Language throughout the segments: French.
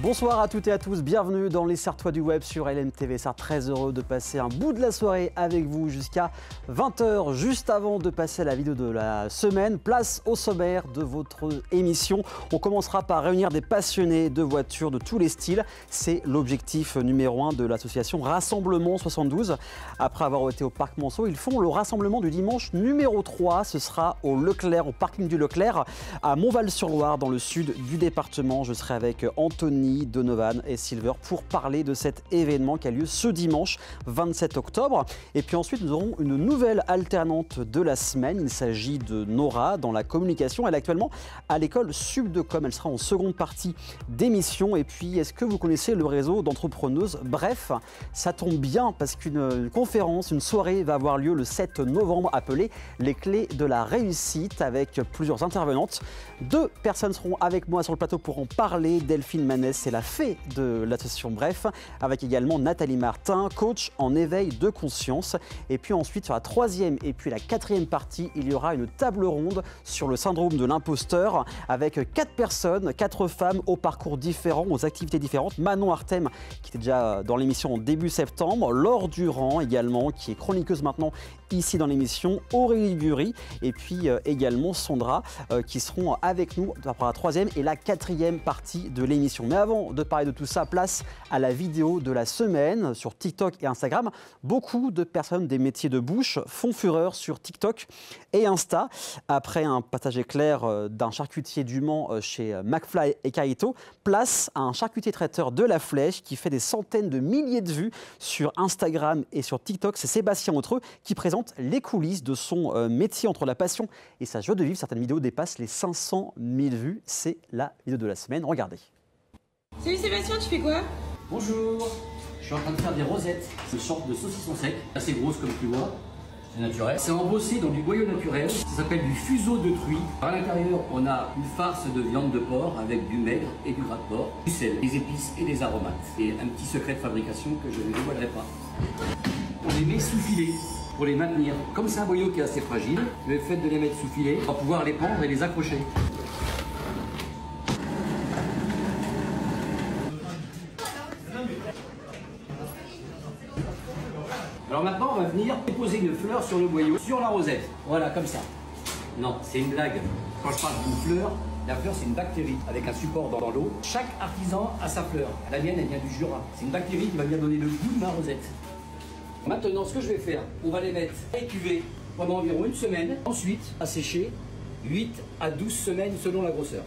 Bonsoir à toutes et à tous, bienvenue dans les Sartois du Web sur LMTV Sarthe. Très heureux de passer un bout de la soirée avec vous jusqu'à 20 h. Juste avant de passer à la vidéo de la semaine, place au sommaire de votre émission. On commencera par réunir des passionnés de voitures de tous les styles. C'est l'objectif numéro 1 de l'association Rassemblement 72. Après avoir été au Parc Monceau, ils font le rassemblement du dimanche numéro 3. Ce sera au Leclerc, au parking du Leclerc, à Montval-sur-Loire, dans le sud du département. Je serai avec Anthony, Donovan et Silver pour parler de cet événement qui a lieu ce dimanche 27 octobre. Et puis ensuite, nous aurons une nouvelle alternante de la semaine. Il s'agit de Nora dans la communication. Elle est actuellement à l'école Subdecom. Elle sera en seconde partie d'émission. Et puis, est-ce que vous connaissez le réseau d'entrepreneuses? Bref, ça tombe bien parce qu'une conférence, une soirée va avoir lieu le 7 novembre appelée Les clés de la réussite avec plusieurs intervenantes. 2 personnes seront avec moi sur le plateau pour en parler. Delphine Manès, c'est la fée de l'association Bref, avec également Nathalie Martin, coach en éveil de conscience. Et puis ensuite, sur la 3e et puis la 4e partie, il y aura une table ronde sur le syndrome de l'imposteur avec 4 personnes, 4 femmes aux parcours différents, aux activités différentes. Manon Artem, qui était déjà dans l'émission en début septembre, Laure Durand également, qui est chroniqueuse maintenant ici dans l'émission, Aurélie Bury et puis également Sondra, qui seront avec nous pour la 3e et la 4e partie de l'émission. Mais avant de parler de tout ça, place à la vidéo de la semaine sur TikTok et Instagram. Beaucoup de personnes des métiers de bouche font fureur sur TikTok et Insta. Après un passage éclair d'un charcutier du Mans chez McFly et Carito, place à un charcutier traiteur de La Flèche qui fait des centaines de milliers de vues sur Instagram et sur TikTok. C'est Sébastien Autreux qui présente les coulisses de son métier entre la passion et sa joie de vivre. Certaines vidéos dépassent les 500 000 vues. C'est la vidéo de la semaine. Regardez. Salut Sébastien, tu fais quoi? Bonjour, je suis en train de faire des rosettes, une sorte de saucisson sec, assez grosse comme tu vois, c'est naturel. C'est embossé dans du boyau naturel, ça s'appelle du fuseau de truie. À l'intérieur, on a une farce de viande de porc avec du maigre et du gras de porc, du sel, des épices et des aromates. Et un petit secret de fabrication que je ne dévoilerai pas. On les met sous filet pour les maintenir. Comme c'est un boyau qui est assez fragile, le fait de les mettre sous filet, on va pouvoir les prendre et les accrocher. Alors maintenant, on va venir déposer une fleur sur le boyau, sur la rosette. Voilà, comme ça. Non, c'est une blague. Quand je parle d'une fleur, la fleur, c'est une bactérie avec un support dans l'eau. Chaque artisan a sa fleur. La mienne, elle vient du Jura. C'est une bactérie qui va bien donner le goût de ma rosette. Maintenant, ce que je vais faire, on va les mettre à écuver pendant environ une semaine. Ensuite, à sécher 8 à 12 semaines selon la grosseur.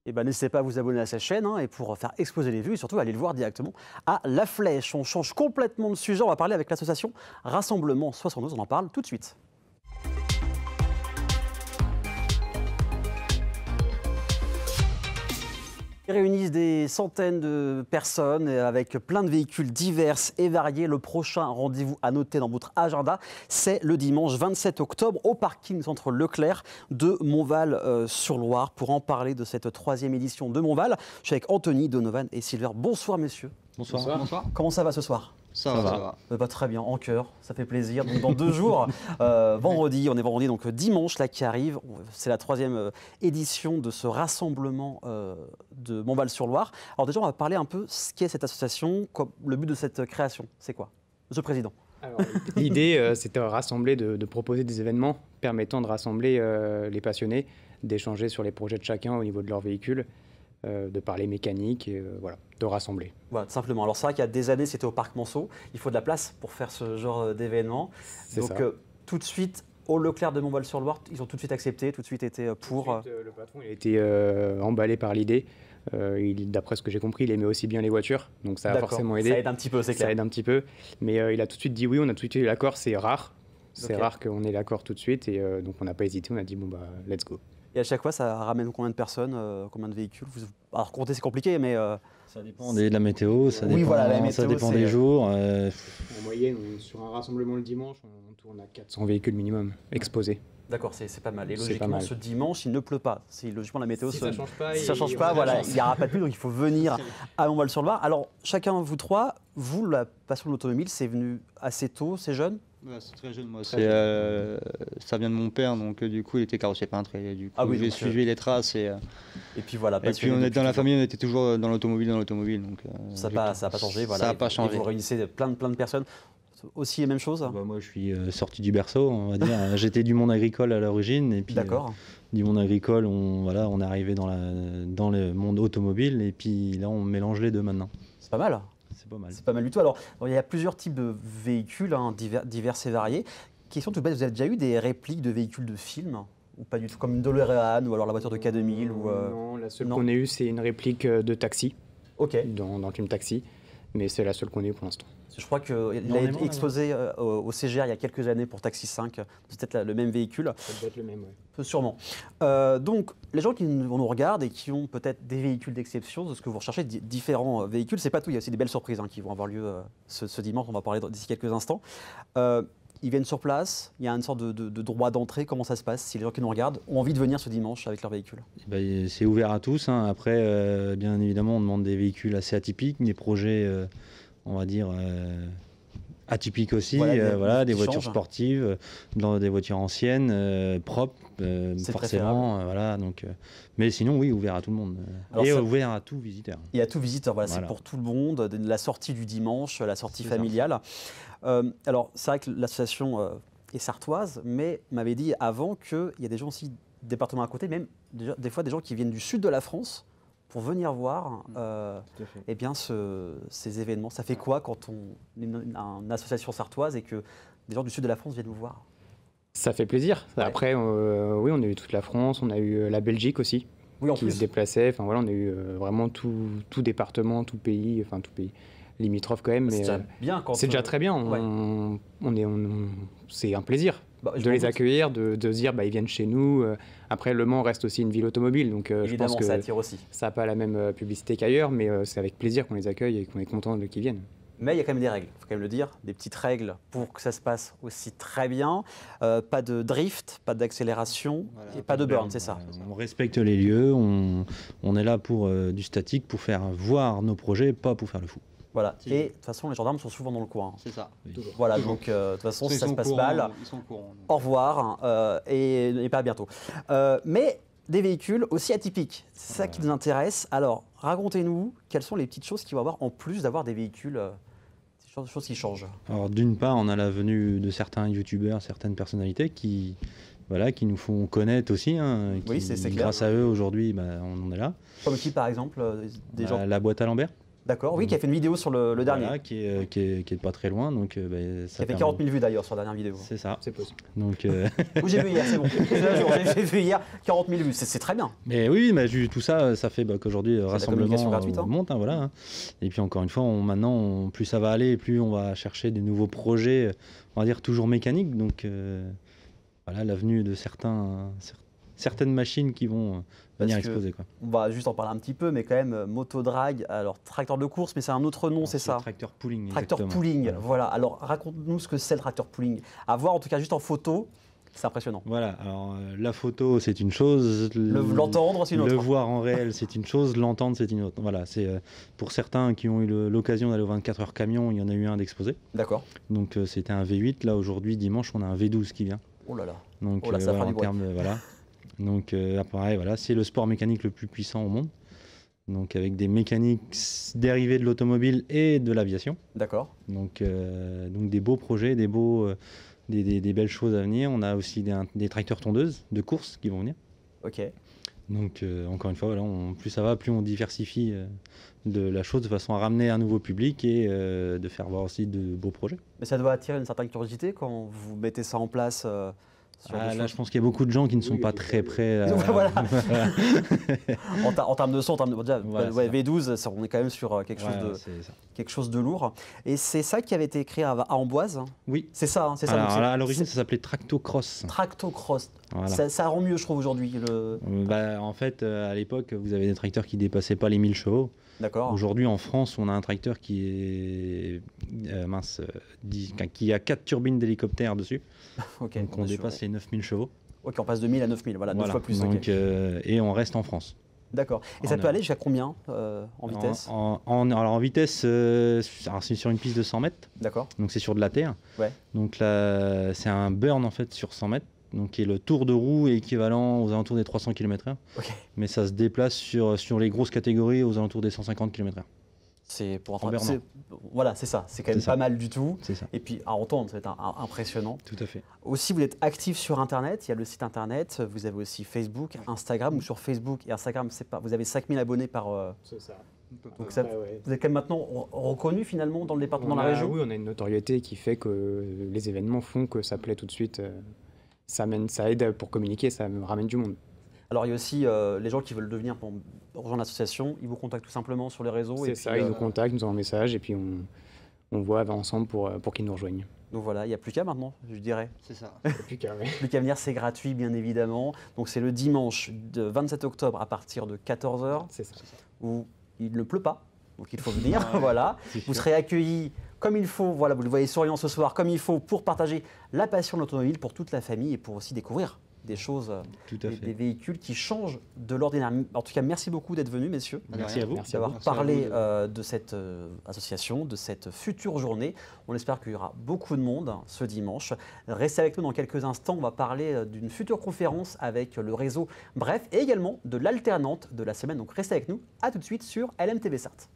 Et n'hésitez pas à vous abonner à sa chaîne et pour faire exploser les vues et surtout aller le voir directement à La Flèche. On change complètement de sujet, on va parler avec l'association Rassemblement 72, on en parle tout de suite. Ils réunissent des centaines de personnes avec plein de véhicules divers et variés. Le prochain rendez-vous à noter dans votre agenda, c'est le dimanche 27 octobre au parking centre Leclerc de Montval-sur-Loire. Pour en parler de cette 3e édition de Montval, je suis avec Anthony, Donovan et Silver. Bonsoir messieurs. Bonsoir. Bonsoir. Comment ça va ce soir? Ça va. Très bien, en cœur, ça fait plaisir. Donc, dans 2 jours, vendredi, on est vendredi, donc dimanche là qui arrive, c'est la 3e édition de ce rassemblement de Montval-sur-Loire. Alors déjà, on va parler un peu ce qu'est cette association, le but de cette création, c'est quoi? Monsieur le Président. L'idée, c'était de rassembler, de proposer des événements permettant de rassembler les passionnés, d'échanger sur les projets de chacun au niveau de leur véhicule, de parler mécanique, et, voilà, de rassembler. Voilà, simplement. Alors c'est vrai qu'il y a des années, c'était au Parc Monceau. Il faut de la place pour faire ce genre d'événement. Donc tout de suite, au Leclerc de Montval-sur-Loire, ils ont tout de suite accepté, tout de suite été pour... Le patron il a été emballé par l'idée. D'après ce que j'ai compris, il aimait aussi bien les voitures, donc ça a forcément aidé. Ça aide un petit peu, c'est clair. Ça aide un petit peu, mais il a tout de suite dit oui, on a tout de suite eu l'accord, c'est rare. C'est rare qu'on ait l'accord tout de suite, et donc on n'a pas hésité, on a dit bon bah let's go. Et à chaque fois, ça ramène combien de personnes, combien de véhicules? Alors compter c'est compliqué, mais... Ça dépend de la météo, ça dépend, la météo, ça dépend des jours. En moyenne, sur un rassemblement le dimanche, on tourne à 400 véhicules minimum exposés. D'accord, c'est pas mal. Et logiquement, ce dimanche, il ne pleut pas. Logiquement, la météo, si ça ne change pas, voilà, il n'y aura pas de pluie, donc il faut venir à Montval-sur-Loire. Alors, chacun, vous trois, vous, la passion de l'automobile, c'est venu assez tôt, c'est jeune? C'est très jeune, moi. Ça vient de mon père, donc du coup, il était carrossier peintre et du coup, j'ai suivi les traces. Et puis voilà. Et puis on est dans la famille, on était toujours dans l'automobile, donc ça n'a pas changé. Voilà. Ça n'a pas changé. Et vous réunissez plein de personnes. Aussi la même chose. Moi, je suis sorti du berceau, on va dire. J'étais du monde agricole à l'origine, et puis du monde agricole, on est arrivé dans le monde automobile, et puis là, on mélange les deux maintenant. C'est pas mal. C'est pas mal. C'est pas mal du tout. Alors, il y a plusieurs types de véhicules, divers et variés. Question toute bête, vous avez déjà eu des répliques de véhicules de films ou pas du tout, comme une DeLorean ou alors la voiture de K2000 Non, la seule qu'on ait eue, c'est une réplique de Taxi. Ok. Dans le film Taxi, mais c'est la seule qu'on ait eue pour l'instant. Je crois qu'il a été exposé au CGR il y a quelques années pour Taxi 5. C'est peut-être le même véhicule. Ça doit être le même, oui. Sûrement. Donc, les gens qui nous regardent et qui ont peut-être des véhicules d'exception, de ce que vous recherchez, différents véhicules, c'est pas tout. Il y a aussi des belles surprises qui vont avoir lieu ce dimanche. On va parler d'ici quelques instants. Ils viennent sur place, il y a une sorte de droit d'entrée. Comment ça se passe si les gens qui nous regardent ont envie de venir ce dimanche avec leur véhicule? C'est ouvert à tous. Après, bien évidemment, on demande des véhicules assez atypiques, des projets, on va dire, atypiques aussi. Des voitures sportives, des voitures anciennes, propres, forcément. Mais sinon, oui, ouvert à tout le monde. Ouvert à tout visiteur. Et à tout visiteur, c'est pour tout le monde. La sortie du dimanche, la sortie familiale. Alors, c'est vrai que l'association est sartoise, mais m'avait dit avant qu'il y a des gens aussi, départements à côté, même des fois des gens qui viennent du sud de la France pour venir voir ces événements. Ça fait quoi quand on est une association sartoise et que des gens du sud de la France viennent vous voir? Ça fait plaisir. Ouais. Après, oui, on a eu toute la France, on a eu la Belgique aussi, qui se déplaçait. Enfin voilà, on a eu vraiment tout département, tout pays limitrophe quand même. C'est déjà bien. C'est déjà très bien. C'est un plaisir de les accueillir, de se dire ils viennent chez nous. Après, Le Mans reste aussi une ville automobile, donc je pense que ça attire aussi. Ça n'a pas la même publicité qu'ailleurs, mais c'est avec plaisir qu'on les accueille et qu'on est content qu'ils viennent. Mais il y a quand même des règles, il faut quand même le dire, des petites règles pour que ça se passe aussi très bien. Pas de drift, pas d'accélération et pas de burn, c'est ça. On respecte les lieux, on est là pour du statique, pour faire voir nos projets, pas pour faire le fou. Voilà, et de toute façon, les gendarmes sont souvent dans le coin. C'est ça. Oui. Voilà, donc de toute façon, si ça se passe mal, ils sont au courant. Au revoir et pas à bientôt. Mais des véhicules aussi atypiques, c'est ça qui nous intéresse. Alors, racontez-nous quelles sont les petites choses qu'il va y avoir en plus d'avoir des véhicules, des choses qui changent. Alors, d'une part, on a la venue de certains youtubeurs, certaines personnalités qui nous font connaître aussi. Oui, c'est clair. Grâce à eux, aujourd'hui, on en est là. Comme qui, par exemple gens... La boîte à Lambert. D'accord, oui, qui a fait une vidéo sur le dernier. Qui est pas très loin. Donc, ça a fait 40 000 vues d'ailleurs sur la dernière vidéo. C'est ça. C'est possible. Donc, oui, j'ai vu hier, c'est bon. J'ai vu hier 40 000 vues, c'est très bien. Mais oui, tout ça fait qu'aujourd'hui, rassemblement gratuite, monte. Et puis encore une fois, maintenant, plus ça va aller, plus on va chercher des nouveaux projets, on va dire toujours mécaniques. Donc l'avenue de certaines machines qui vont venir exposer. On va juste en parler un petit peu, mais quand même, motodrag, alors tracteur de course, mais c'est un autre nom, c'est ça? Tracteur pooling. Tracteur pooling, voilà. Alors raconte-nous ce que c'est le tracteur pooling. À voir en tout cas juste en photo, c'est impressionnant. Voilà, alors la photo c'est une chose, l'entendre c'est une autre. Le voir en réel c'est une chose, l'entendre c'est une autre. Voilà, c'est pour certains qui ont eu l'occasion d'aller au 24 heures camion, il y en a eu un d'exposé. D'accord. Donc c'était un V8, là aujourd'hui dimanche on a un V12 qui vient. Oh là là. Donc ça fera du bruit. Donc pareil, c'est le sport mécanique le plus puissant au monde. Donc avec des mécaniques dérivées de l'automobile et de l'aviation. D'accord. Donc des beaux projets, des belles choses à venir. On a aussi des tracteurs tondeuses de course qui vont venir. Ok. Donc encore une fois, plus ça va, plus on diversifie de la chose de façon à ramener un nouveau public et de faire voir aussi de beaux projets. Mais ça doit attirer une certaine curiosité quand vous mettez ça en place. Là, je pense qu'il y a beaucoup de gens qui ne sont pas très prêts. Voilà. en termes de son, V12, on est quand même sur quelque chose de lourd. Et c'est ça qui avait été créé à Amboise. Oui. C'est ça. C'est ça. Alors, à l'origine, ça s'appelait Tractocross. Tractocross. Voilà. Ça rend mieux, je trouve, aujourd'hui. En fait, à l'époque, vous avez des tracteurs qui ne dépassaient pas les 1000 chevaux. D'accord. Aujourd'hui, en France, on a un tracteur qui a 4 turbines d'hélicoptère dessus. Okay, donc, on dépasse les 9000 chevaux. Ok, on passe de 1000 à 9000, voilà, 9 fois plus. Donc, et on reste en France. D'accord. Et ça peut aller jusqu'à combien en vitesse? Alors en vitesse, c'est sur une piste de 100 mètres. D'accord. Donc c'est sur de la terre. Ouais. Donc là, c'est un burn en fait sur 100 mètres. Donc qui est le tour de roue équivalent aux alentours des 300 km/h. Okay. Mais ça se déplace sur les grosses catégories aux alentours des 150 km/h. C'est pour voilà, c'est ça. C'est quand même pas mal du tout. C'est ça. Et puis à entendre, ça va être impressionnant. Tout à fait. Aussi, vous êtes actif sur Internet. Il y a le site Internet. Vous avez aussi Facebook, Instagram. Ou sur Facebook et Instagram, vous avez 5000 abonnés par. C'est ça. Donc ça, vous êtes quand même maintenant reconnu finalement dans le département, dans la région. Oui, on a une notoriété qui fait que les événements font que ça plaît tout de suite. Ça aide pour communiquer, ça me ramène du monde. Alors il y a aussi les gens qui veulent rejoindre l'association, ils vous contactent tout simplement sur les réseaux. C'est ça, ils nous contactent, nous envoient un message et puis on voit ensemble pour qu'ils nous rejoignent. Donc voilà, il n'y a plus qu'à maintenant, je dirais. C'est ça. Plus qu'à venir, c'est gratuit bien évidemment. Donc c'est le dimanche de 27 octobre à partir de 14h. C'est ça. Où il ne pleut pas, donc il faut venir. Voilà. Vous serez accueillis comme il faut, voilà, vous le voyez souriant ce soir, comme il faut pour partager la passion de l'automobile pour toute la famille et pour aussi découvrir des choses, des véhicules qui changent de l'ordinaire. En tout cas, merci beaucoup d'être venus, messieurs. Merci à vous. D'avoir parlé de cette association, de cette future journée. On espère qu'il y aura beaucoup de monde ce dimanche. Restez avec nous dans quelques instants. On va parler d'une future conférence avec le réseau Bref et également de l'alternante de la semaine. Donc restez avec nous. À tout de suite sur LMTV Sarthe.